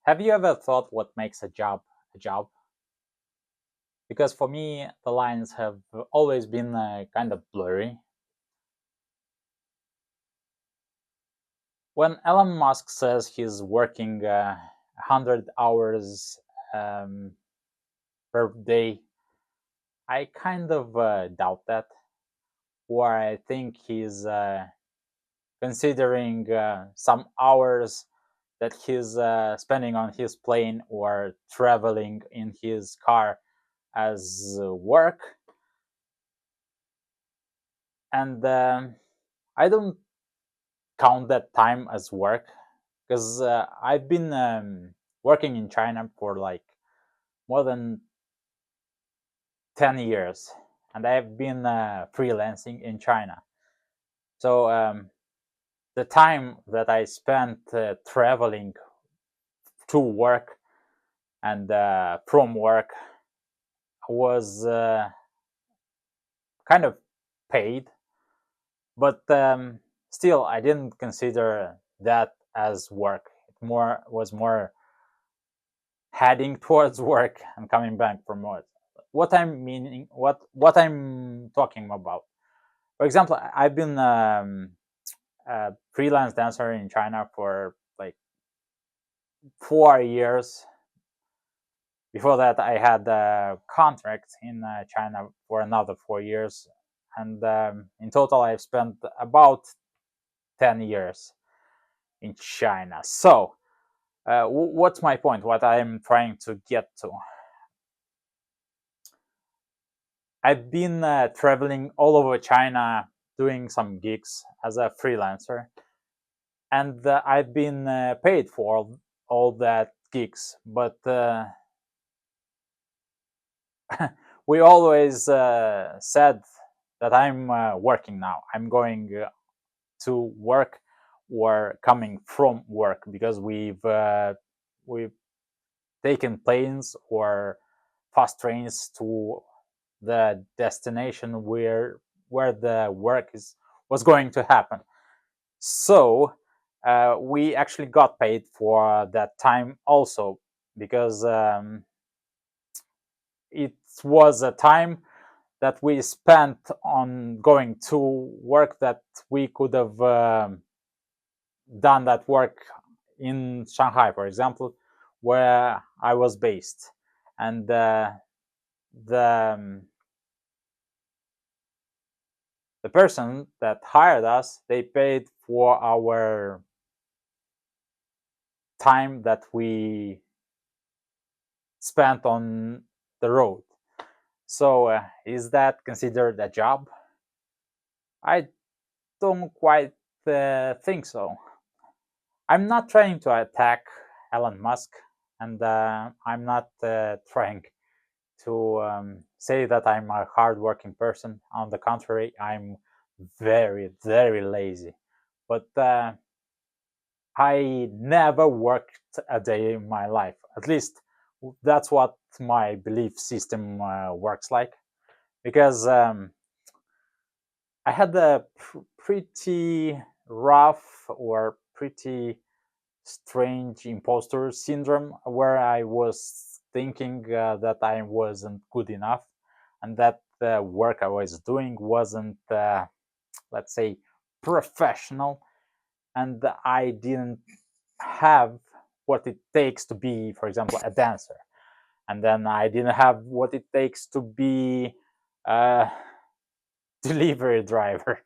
Have you ever thought what makes a job a job? Because for me, the lines have always been kind of blurry. When Elon Musk says he's working 100 hours um, per day, I kind of doubt that, or I think he's considering some hours that he's spending on his plane or traveling in his car as work. And I don't count that time as work because I've been working in China for like more than 10 years, and I've been freelancing in China. So the time that I spent traveling to work and from work was kind of paid, but still I didn't consider that as work. It more heading towards work and coming back from work. What I'm talking about. For example, I've been a freelance dancer in China for like 4 years. Before that, I had a contract in China for another 4 years, and in total, I've spent about 10 years in China. So, what's my point? What I'm trying to get to? I've been traveling all over China doing some gigs as a freelancer, and I've been paid for all that gigs. But we always said that I'm working now. I'm going to work or coming from work because we've taken planes or fast trains to the destination where the work is was going to happen. So we actually got paid for that time also because it was a time that we spent on going to work that we could have done that work in Shanghai, for example, where I was based, and the the person that hired us, they paid for our time that we spent on the road. So is that considered a job? I don't quite think so. I'm not trying to attack Elon Musk, and I'm not trying to say that I'm a hardworking person. On the contrary, I'm very, very lazy. But I never worked a day in my life. At least that's what my belief system works like. Because I had a pretty rough or pretty strange imposter syndrome where I was thinking that I wasn't good enough and that the work I was doing wasn't, let's say, professional, and I didn't have what it takes to be, for example, a dancer. And then I didn't have what it takes to be a delivery driver,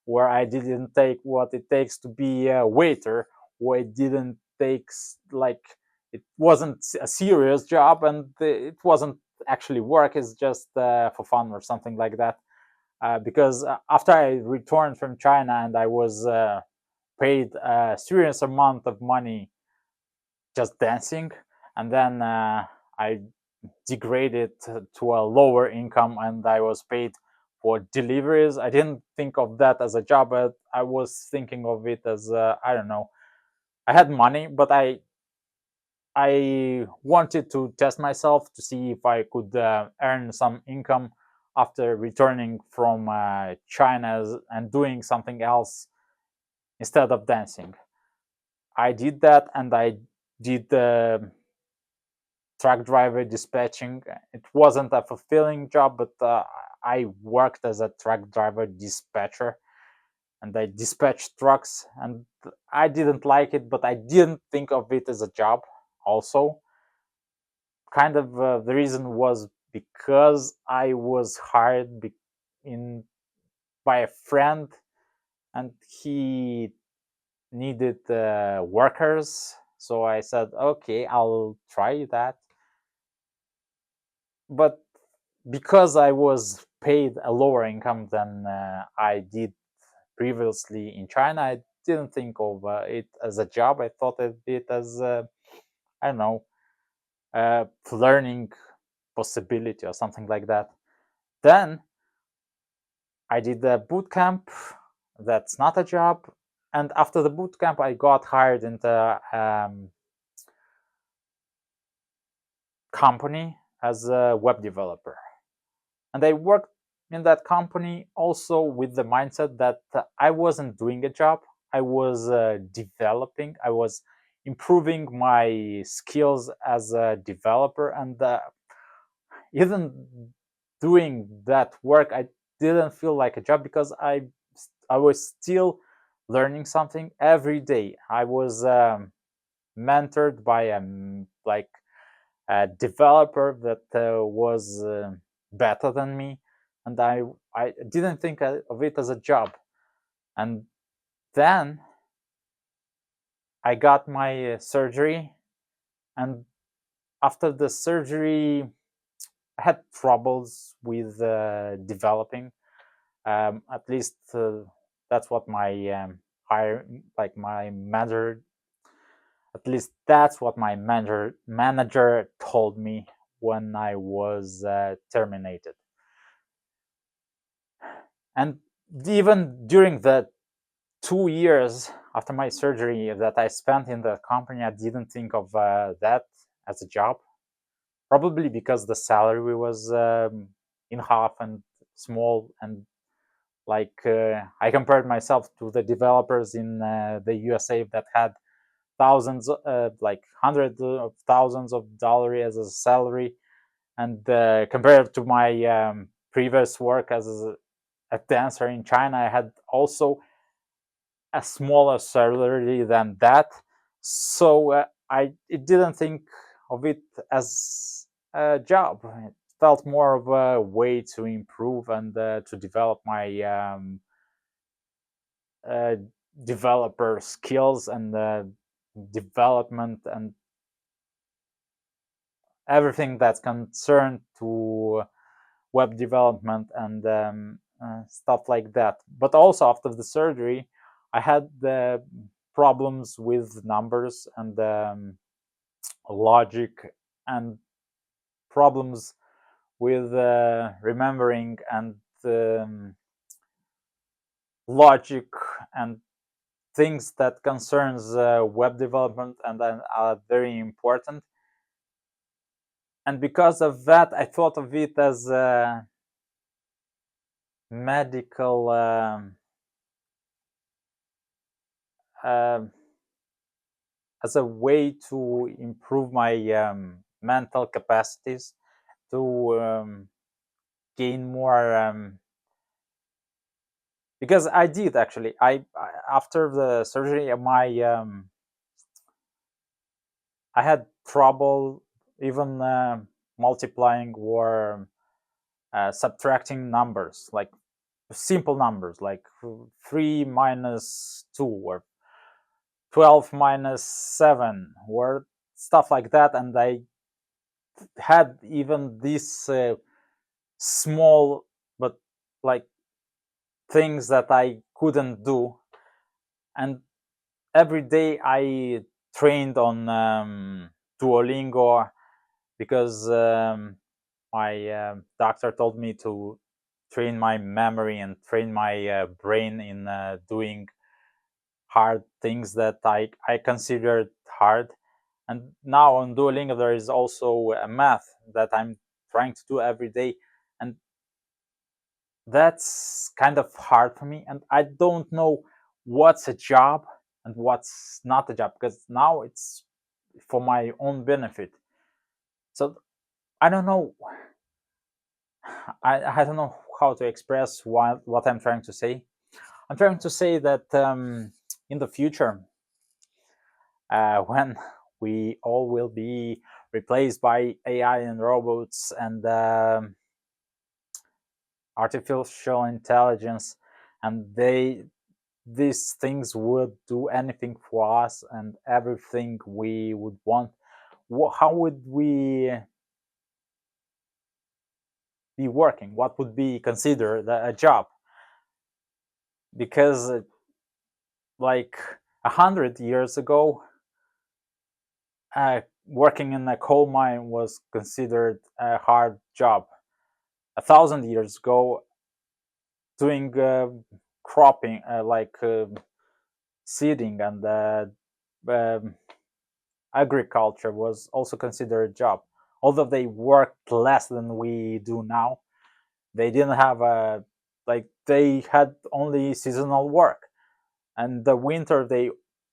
where I didn't take what it takes to be a waiter, where it didn't take like it wasn't a serious job and it wasn't actually work. It's just for fun or something like that. Because after I returned from China and I was paid a serious amount of money just dancing, and then I degraded to a lower income and I was paid for deliveries. I didn't think of that as a job, but I was thinking of it as I don't know. I had money, but I wanted to test myself to see if I could earn some income after returning from China and doing something else instead of dancing. I did that, and I did truck driver dispatching. It wasn't a fulfilling job, but I worked as a truck driver dispatcher, and I dispatched trucks, and I didn't like it, but I didn't think of it as a job. Also, kind of the reason was because I was hired in by a friend, and he needed workers. So I said, okay, I'll try that. But because I was paid a lower income than I did previously in China, I didn't think of it as a job. I thought of it as, I don't know, a learning possibility or something like that. Then I did the boot camp. That's not a job. And after the boot camp, I got hired into company as a web developer. And I worked in that company also with the mindset that I wasn't doing a job. I was developing, I was improving my skills as a developer. And even doing that work, I didn't feel like a job because I was still learning something every day. I was mentored by like a developer that was better than me, and I didn't think of it as a job. And then I got my surgery, and after the surgery, I had troubles with developing. At least that's what my higher, like my manager. At least that's what my manager told me when I was terminated. And even during the 2 years after my surgery that I spent in the company, I didn't think of that as a job. Probably because the salary was in half and small, and like I compared myself to the developers in the USA that had thousands, like hundreds of thousands of dollars as a salary, and compared to my previous work as a dancer in China, I had also a smaller salary than that. So I didn't think of it as a job. It felt more of a way to improve and to develop my uh, developer skills and development and everything that's concerned to web development and stuff like that. But also after the surgery, I had the problems with numbers and logic, and problems with remembering and logic and things that concerns web development and are very important. And because of that, I thought of it as a medical uh, as a way to improve my mental capacities, to gain more because I did actually. After the surgery, I had trouble even multiplying or subtracting numbers, like simple numbers, like 3 minus 2 or 12 minus 7 or stuff like that. And I had even these small but like things that I couldn't do. And every day I trained on Duolingo because my doctor told me to train my memory and train my brain in doing hard things that I considered hard. And now on Duolingo, there is also a math that I'm trying to do every day. And that's kind of hard for me. And I don't know what's a job and what's not a job, because now for my own benefit. So I don't know. I don't know how to express what I'm trying to say. I'm trying to say that in the future, when we all will be replaced by AI and robots and artificial intelligence, and these things would do anything for us and everything we would want, how would we be working? What would be considered a job? Because like 100 years ago, working in a coal mine was considered a hard job. 1,000 years ago, doing cropping, like seeding and um, agriculture, was also considered a job. Although they worked less than we do now, they didn't have a like they had only seasonal work, and the winter they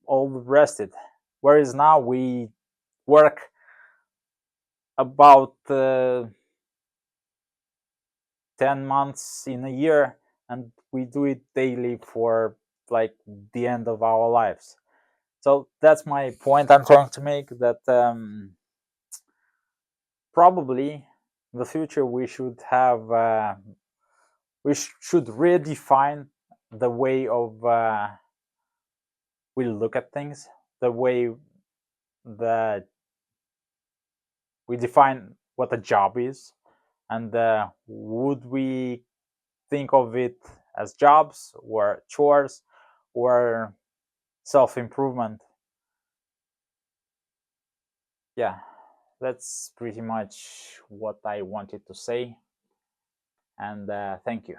all rested. Whereas now we work about 10 months in a year, and we do it daily for like the end of our lives. So that's my point I'm trying to make, that probably in the future we should have we should redefine the way of we look at things, the way that we define what a job is, and would we think of it as jobs or chores or self-improvement? Yeah, that's pretty much what I wanted to say, and thank you.